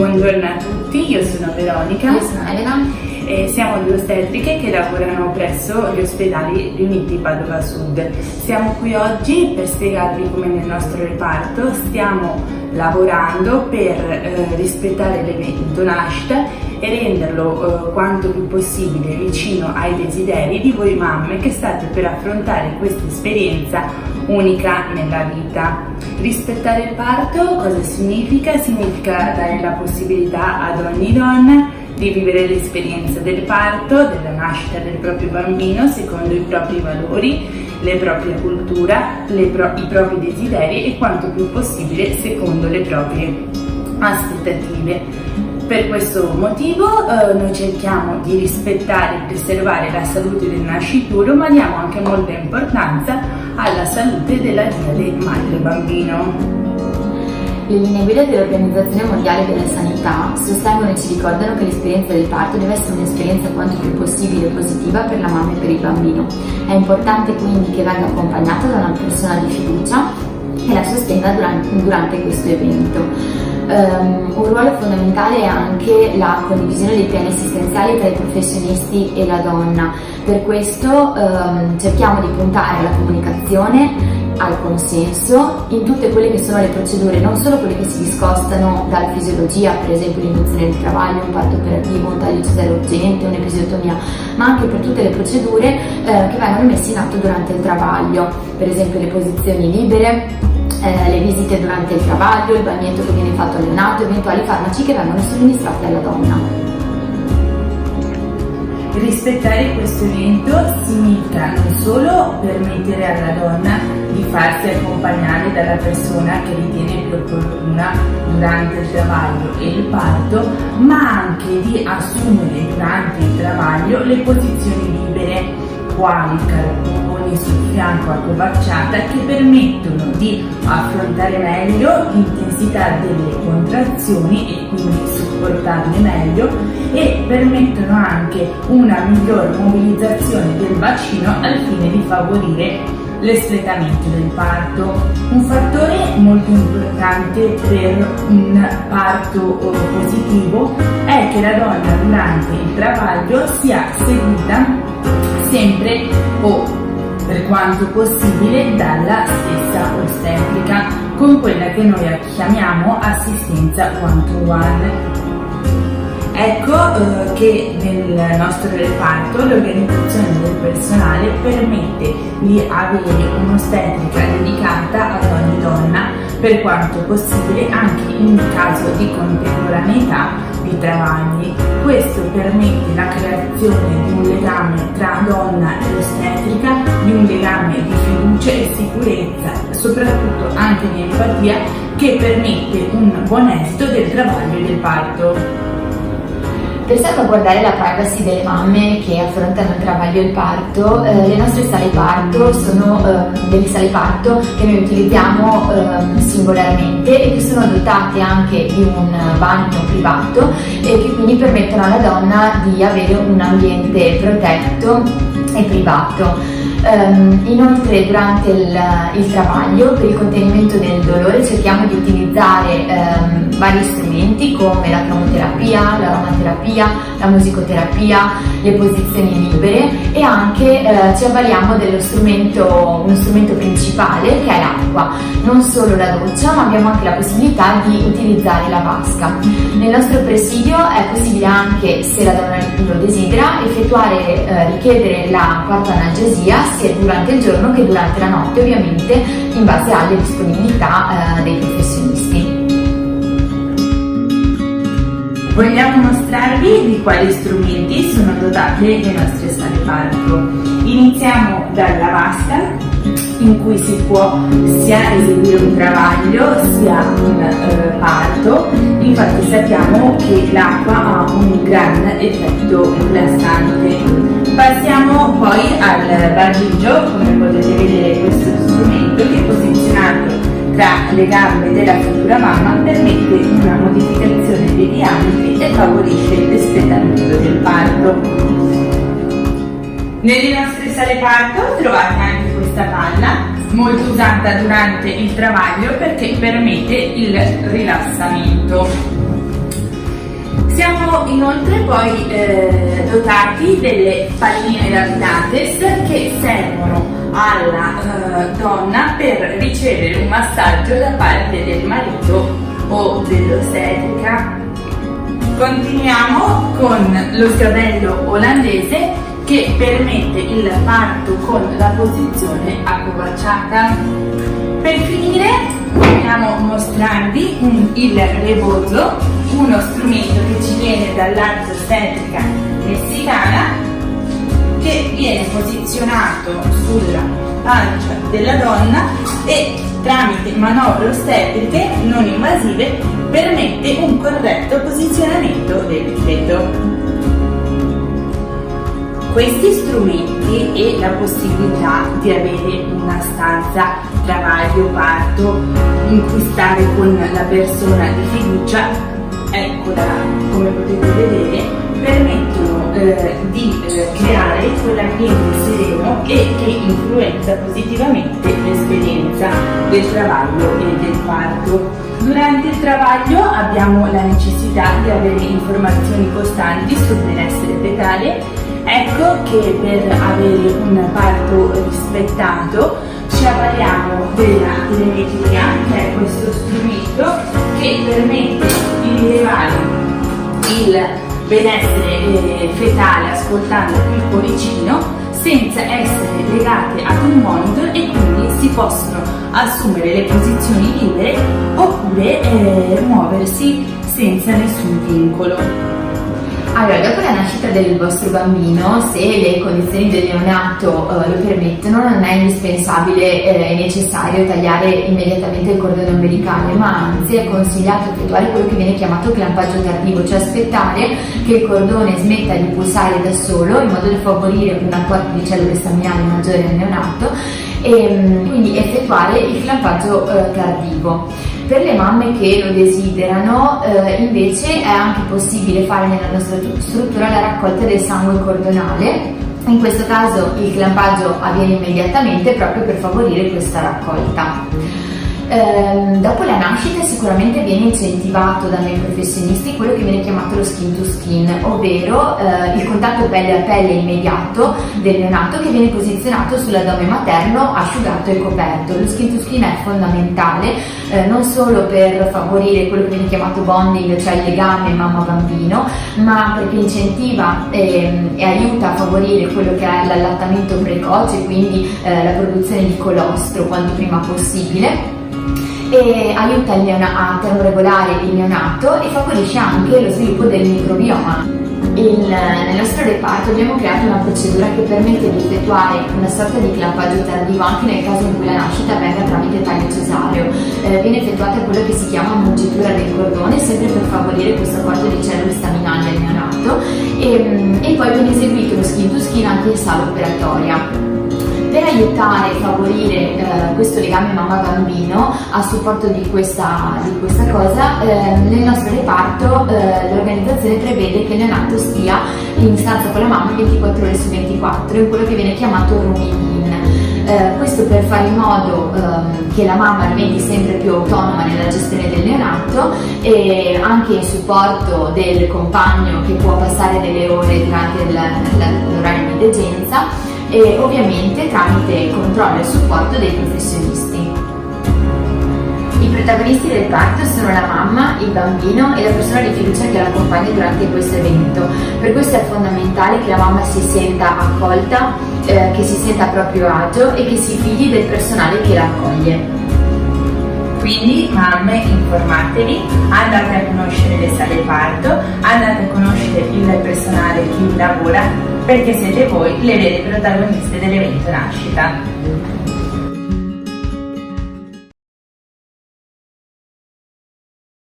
Buongiorno a tutti, io sono Veronica. Io sono Elena. Siamo due ostetriche che lavorano presso gli ospedali riuniti Padova Sud. Siamo qui oggi per spiegarvi come nel nostro reparto stiamo lavorando per rispettare l'evento nascita e renderlo quanto più possibile vicino ai desideri di voi mamme che state per affrontare questa esperienza unica nella vita. Rispettare il parto cosa significa? Significa dare la possibilità ad ogni donna di vivere l'esperienza del parto, della nascita del proprio bambino secondo i propri valori, la propria cultura, i propri desideri e quanto più possibile secondo le proprie aspettative. Per questo motivo noi cerchiamo di rispettare e preservare la salute del nascituro, ma diamo anche molta importanza alla salute della vita del madre-bambino. Le linee guida dell'Organizzazione Mondiale della Sanità sostengono e ci ricordano che l'esperienza del parto deve essere un'esperienza quanto più possibile positiva per la mamma e per il bambino. È importante quindi che venga accompagnata da una persona di fiducia che la sostenga durante questo evento. Un ruolo fondamentale è anche la condivisione dei piani assistenziali tra i professionisti e la donna. Per questo cerchiamo di puntare alla comunicazione, al consenso in tutte quelle che sono le procedure, non solo quelle che si discostano dalla fisiologia, per esempio l'induzione del travaglio, un parto operativo, un taglio cesareo urgente, un'episiotomia, ma anche per tutte le procedure che vengono messe in atto durante il travaglio, per esempio le posizioni libere, le visite durante il travaglio, il bagnetto che viene fatto al neonato, eventuali farmaci che vengono somministrati alla donna. Rispettare questo evento significa non solo permettere alla donna di farsi accompagnare dalla persona che ritiene più opportuna durante il travaglio e il parto, ma anche di assumere durante il travaglio le posizioni libere quali carponi sul fianco accovacciata che permettono di affrontare meglio l'intensità delle contrazioni e quindi sopportarle meglio e permettono anche una miglior mobilizzazione del bacino al fine di favorire l'espletamento del parto. Un fattore molto importante per un parto positivo è che la donna durante il travaglio sia seguita sempre o per quanto possibile dalla stessa ostetrica con quella che noi chiamiamo assistenza one-to-one. Ecco che nel nostro reparto l'organizzazione del personale permette di avere un'ostetrica dedicata ad ogni donna per quanto possibile anche in caso di contemporaneità di travagli. Questo permette la creazione di un legame tra donna e ostetrica, di un legame di fiducia e sicurezza, soprattutto anche di empatia, che permette un buon esito del travaglio e del parto. Per salvaguardare la privacy delle mamme che affrontano il travaglio e il parto, le nostre sale parto sono delle sale parto che noi utilizziamo singolarmente e che sono dotate anche di un bagno privato e che quindi permettono alla donna di avere un ambiente protetto e privato. Inoltre durante il travaglio, per il contenimento del dolore, cerchiamo di utilizzare vari strumenti come la cromoterapia, l'aromaterapia, la musicoterapia, le posizioni libere e anche ci avvaliamo dello uno strumento principale che è l'acqua. Non solo la doccia, ma abbiamo anche la possibilità di utilizzare la vasca. Nel nostro presidio è possibile anche, se la donna lo desidera, richiedere la quarta analgesia sia durante il giorno che durante la notte, ovviamente in base alle disponibilità dei professionisti. Vogliamo mostrarvi di quali strumenti sono dotate le nostre sale parto. Iniziamo dalla vasca, in cui si può sia eseguire un travaglio sia un parto. Infatti sappiamo che l'acqua ha un gran effetto rilassante. Passiamo poi al vagigio. Come potete vedere, questo strumento che è posizionato tra le gambe della futura mamma permette una modificazione dei diametri e favorisce l'espletamento del parto. Nelle nostre sale parto trovate anche questa palla, molto usata durante il travaglio perché permette il rilassamento. Siamo inoltre poi dotati delle palline da Pilates che servono alla donna per ricevere un massaggio da parte del marito o dell'ostetrica. Continuiamo con lo sgabello olandese che permette il parto con la posizione accovacciata. Per finire vogliamo mostrarvi il rebozo, uno strumento che ci viene dall'arte ostetrica messicana, che viene posizionato sulla pancia della donna e tramite manovre ostetriche non invasive permette un corretto posizionamento del feto. Questi strumenti e la possibilità di avere una stanza travaglio-parto in cui stare con la persona di fiducia, eccola come potete vedere, permettono di creare quell'ambiente sereno e che influenza positivamente l'esperienza del travaglio e del parto. Durante il travaglio abbiamo la necessità di avere informazioni costanti sul benessere fetale. Ecco che per avere un parto rispettato ci avvaliamo della telemetria, che è questo strumento che permette di rilevare il benessere fetale ascoltando il cuoricino senza essere legate ad un monitor, e quindi si possono assumere le posizioni libere oppure muoversi senza nessun vincolo. Allora, dopo la nascita del vostro bambino, se le condizioni del neonato lo permettono, non è indispensabile e necessario tagliare immediatamente il cordone ombelicale, ma anzi è consigliato effettuare quello che viene chiamato clampaggio tardivo, cioè aspettare che il cordone smetta di pulsare da solo in modo da favorire un apporto di cellule staminali maggiore nel neonato e quindi effettuare il clampaggio tardivo. Per le mamme che lo desiderano invece è anche possibile fare nella nostra struttura la raccolta del sangue cordonale. In questo caso il clampaggio avviene immediatamente proprio per favorire questa raccolta. Dopo la nascita sicuramente viene incentivato da noi professionisti quello che viene chiamato lo skin to skin, ovvero il contatto pelle a pelle immediato del neonato che viene posizionato sull'addome materno asciugato e coperto. Lo skin to skin è fondamentale non solo per favorire quello che viene chiamato bonding, cioè il legame mamma-bambino, ma perché incentiva e aiuta a favorire quello che è l'allattamento precoce, quindi la produzione di colostro quanto prima possibile, e aiuta a termoregolare il neonato e favorisce anche lo sviluppo del microbioma. Nel nostro reparto abbiamo creato una procedura che permette di effettuare una sorta di clampaggio tardivo anche nel caso in cui la nascita avvenga tramite taglio cesareo. Viene effettuata quello che si chiama mungitura del cordone, sempre per favorire questo apporto di cellule staminali al neonato, e poi viene eseguito lo skin to skin anche in sala operatoria. Per aiutare e favorire questo legame mamma-bambino a supporto di questa cosa, nel nostro reparto l'organizzazione prevede che il neonato stia in stanza con la mamma 24 ore su 24, in quello che viene chiamato rooming in. Questo per fare in modo che la mamma diventi sempre più autonoma nella gestione del neonato e anche in supporto del compagno che può passare delle ore durante l'orario di degenza, e ovviamente tramite controllo e supporto dei professionisti. I protagonisti del parto sono la mamma, il bambino e la persona di fiducia che l'accompagna durante questo evento. Per questo è fondamentale che la mamma si senta accolta, che si senta a proprio agio e che si fidi del personale che la accoglie. Quindi mamme, informatevi, andate a conoscere le sale parto, andate a conoscere il personale che vi lavora, perché siete voi le vere protagoniste dell'evento nascita.